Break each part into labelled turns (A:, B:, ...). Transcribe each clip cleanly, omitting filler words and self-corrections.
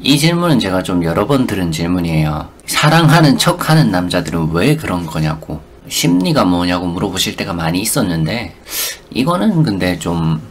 A: 이 질문은 제가 좀 여러 번 들은 질문이에요. 사랑하는 척 하는 남자들은 왜 그런 거냐고, 심리가 뭐냐고 물어보실 때가 많이 있었는데, 이거는 근데 좀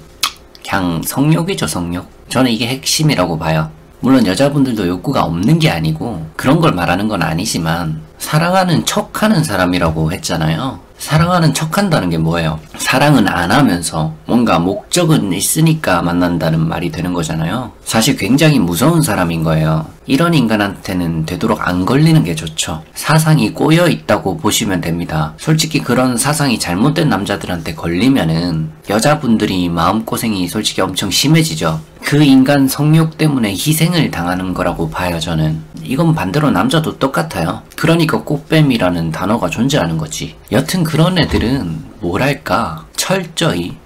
A: 그냥 성욕이죠, 성욕. 저는 이게 핵심이라고 봐요. 물론 여자분들도 욕구가 없는 게 아니고 그런 걸 말하는 건 아니지만, 사랑하는 척 하는 사람이라고 했잖아요. 사랑하는 척 한다는 게 뭐예요? 사랑은 안 하면서 뭔가 목적은 있으니까 만난다는 말이 되는 거잖아요. 사실 굉장히 무서운 사람인 거예요. 이런 인간한테는 되도록 안 걸리는 게 좋죠. 사상이 꼬여 있다고 보시면 됩니다. 솔직히 그런 사상이 잘못된 남자들한테 걸리면은 여자분들이 마음고생이 솔직히 엄청 심해지죠. 그 인간 성욕 때문에 희생을 당하는 거라고 봐요, 저는. 이건 반대로 남자도 똑같아요. 그러니까 꽃뱀이라는 단어가 존재하는 거지. 여튼 그런 애들은 뭐랄까, 철저히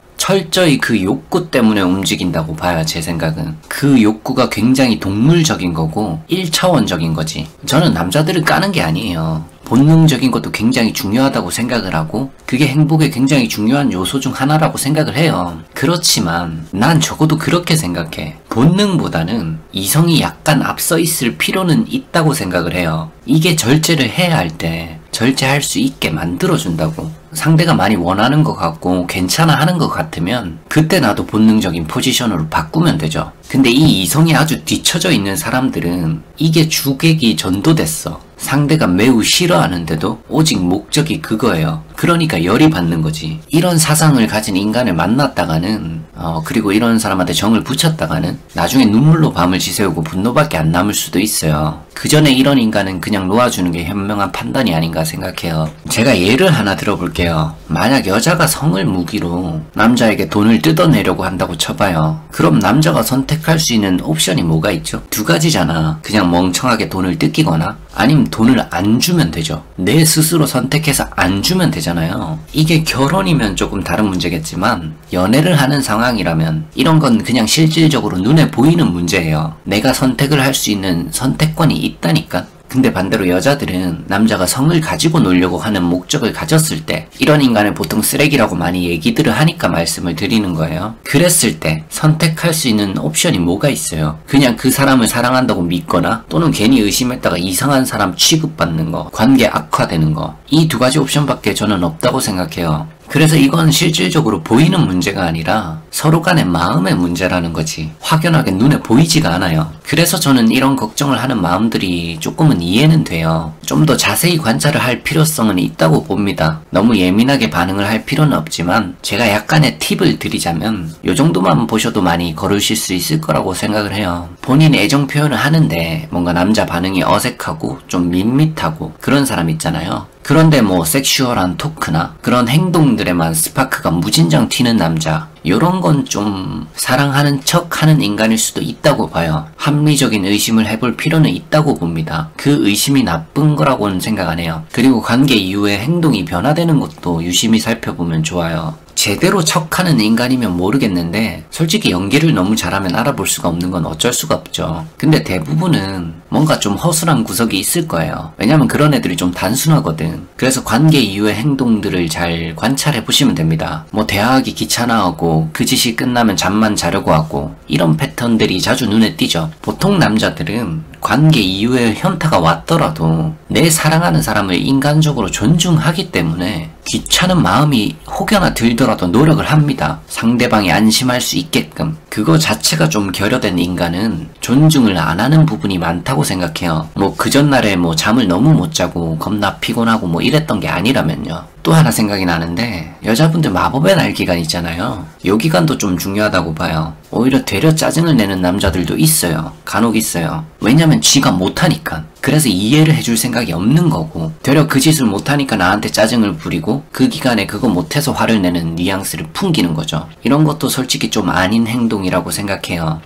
A: 그 욕구 때문에 움직인다고 봐요, 제 생각은. 그 욕구가 굉장히 동물적인 거고 1차원적인 거지. 저는 남자들을 까는 게 아니에요. 본능적인 것도 굉장히 중요하다고 생각을 하고 그게 행복의 굉장히 중요한 요소 중 하나라고 생각을 해요. 그렇지만 난 적어도 그렇게 생각해. 본능보다는 이성이 약간 앞서 있을 필요는 있다고 생각을 해요. 이게 절제를 해야 할 때 절제할 수 있게 만들어준다고. 상대가 많이 원하는 것 같고 괜찮아 하는 것 같으면 그때 나도 본능적인 포지션으로 바꾸면 되죠. 근데 이 이성이 아주 뒤처져 있는 사람들은 이게 주객이 전도됐어. 상대가 매우 싫어하는데도 오직 목적이 그거예요. 그러니까 열이 받는 거지. 이런 사상을 가진 인간을 만났다가는 그리고 이런 사람한테 정을 붙였다가는 나중에 눈물로 밤을 지새우고 분노밖에 안 남을 수도 있어요. 그 전에 이런 인간은 그냥 놓아주는 게 현명한 판단이 아닌가 생각해요. 제가 예를 하나 들어볼게요. 만약 여자가 성을 무기로 남자에게 돈을 뜯어내려고 한다고 쳐봐요. 그럼 남자가 선택할 수 있는 옵션이 뭐가 있죠? 두 가지잖아. 그냥 멍청하게 돈을 뜯기거나 아니면 돈을 안 주면 되죠. 내 스스로 선택해서 안 주면 되잖아요. 이게 결혼이면 조금 다른 문제겠지만 연애를 하는 상황이라면 이런 건 그냥 실질적으로 눈에 보이는 문제예요. 내가 선택을 할 수 있는 선택권이 있다니까. 근데 반대로 여자들은 남자가 성을 가지고 놀려고 하는 목적을 가졌을 때 이런 인간을 보통 쓰레기라고 많이 얘기들을 하니까 말씀을 드리는 거예요. 그랬을 때 선택할 수 있는 옵션이 뭐가 있어요? 그냥 그 사람을 사랑한다고 믿거나 또는 괜히 의심했다가 이상한 사람 취급받는 거, 관계 악화되는 거. 이 두 가지 옵션밖에 저는 없다고 생각해요. 그래서 이건 실질적으로 보이는 문제가 아니라 서로 간의 마음의 문제라는 거지. 확연하게 눈에 보이지가 않아요. 그래서 저는 이런 걱정을 하는 마음들이 조금은 이해는 돼요. 좀 더 자세히 관찰을 할 필요성은 있다고 봅니다. 너무 예민하게 반응을 할 필요는 없지만 제가 약간의 팁을 드리자면 요 정도만 보셔도 많이 거르실 수 있을 거라고 생각을 해요. 본인 애정 표현을 하는데 뭔가 남자 반응이 어색하고 좀 밋밋하고 그런 사람 있잖아요. 그런데 뭐 섹슈얼한 토크나 그런 행동들에만 스파크가 무진장 튀는 남자, 요런 건 좀 사랑하는 척 하는 인간일 수도 있다고 봐요. 합리적인 의심을 해볼 필요는 있다고 봅니다. 그 의심이 나쁜 거라고는 생각 안 해요. 그리고 관계 이후에 행동이 변화되는 것도 유심히 살펴보면 좋아요. 제대로 척하는 인간이면 모르겠는데 솔직히 연기를 너무 잘하면 알아볼 수가 없는 건 어쩔 수가 없죠. 근데 대부분은 뭔가 좀 허술한 구석이 있을 거예요. 왜냐면 그런 애들이 좀 단순하거든. 그래서 관계 이후의 행동들을 잘 관찰해 보시면 됩니다. 뭐 대화하기 귀찮아하고 그 짓이 끝나면 잠만 자려고 하고 이런 패턴들이 자주 눈에 띄죠. 보통 남자들은 관계 이후에 현타가 왔더라도 내 사랑하는 사람을 인간적으로 존중하기 때문에 귀찮은 마음이 혹여나 들더라도 노력을 합니다. 상대방이 안심할 수 있게끔. 그거 자체가 좀 결여된 인간은 존중을 안 하는 부분이 많다고 생각해요. 뭐 그 전날에 뭐 잠을 너무 못 자고 겁나 피곤하고 뭐 이랬던 게 아니라면요. 또 하나 생각이 나는데 여자분들 마법의 날 기간 있잖아요. 요 기간도 좀 중요하다고 봐요. 오히려 되려 짜증을 내는 남자들도 있어요. 간혹 있어요. 왜냐면 지가 못하니까. 그래서 이해를 해줄 생각이 없는 거고 되려 그 짓을 못하니까 나한테 짜증을 부리고 그 기간에 그거 못해서 화를 내는 뉘앙스를 풍기는 거죠. 이런 것도 솔직히 좀 아닌 행동이라고 생각해요.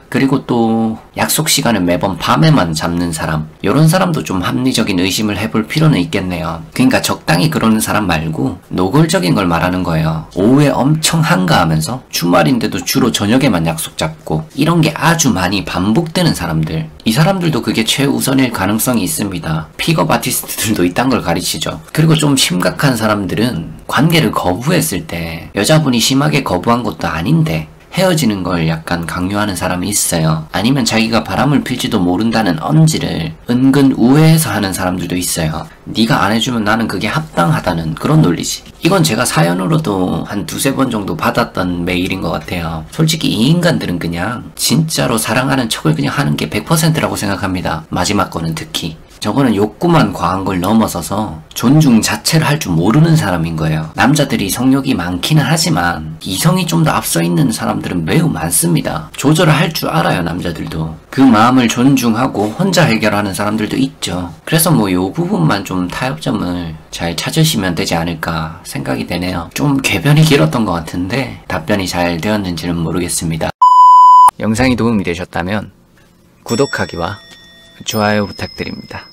A: 그리고 또 약속 시간을 매번 밤에만 잡는 사람, 이런 사람도 좀 합리적인 의심을 해볼 필요는 있겠네요. 그러니까 적당히 그러는 사람 말고 노골적인 걸 말하는 거예요. 오후에 엄청 한가하면서 주말인데도 주로 저녁에만 약속 잡고 이런 게 아주 많이 반복되는 사람들, 이 사람들도 그게 최우선일 가능성이 있습니다. 픽업 아티스트들도 이딴 걸 가르치죠. 그리고 좀 심각한 사람들은 관계를 거부했을 때 여자분이 심하게 거부한 것도 아닌데 헤어지는 걸 약간 강요하는 사람이 있어요. 아니면 자기가 바람을 필지도 모른다는 엄지를 은근 우회해서 하는 사람들도 있어요. 네가 안 해주면 나는 그게 합당하다는 그런 논리지. 이건 제가 사연으로도 한 두세 번 정도 받았던 메일인 것 같아요. 솔직히 이 인간들은 그냥 진짜로 사랑하는 척을 그냥 하는 게 100%라고 생각합니다. 마지막 거는 특히. 저거는 욕구만 과한 걸 넘어서서 존중 자체를 할 줄 모르는 사람인 거예요. 남자들이 성욕이 많기는 하지만 이성이 좀 더 앞서 있는 사람들은 매우 많습니다. 조절을 할 줄 알아요, 남자들도. 그 마음을 존중하고 혼자 해결하는 사람들도 있죠. 그래서 뭐 요 부분만 좀 타협점을 잘 찾으시면 되지 않을까 생각이 되네요. 좀 궤변이 길었던 것 같은데 답변이 잘 되었는지는 모르겠습니다. 영상이 도움이 되셨다면 구독하기와 좋아요 부탁드립니다.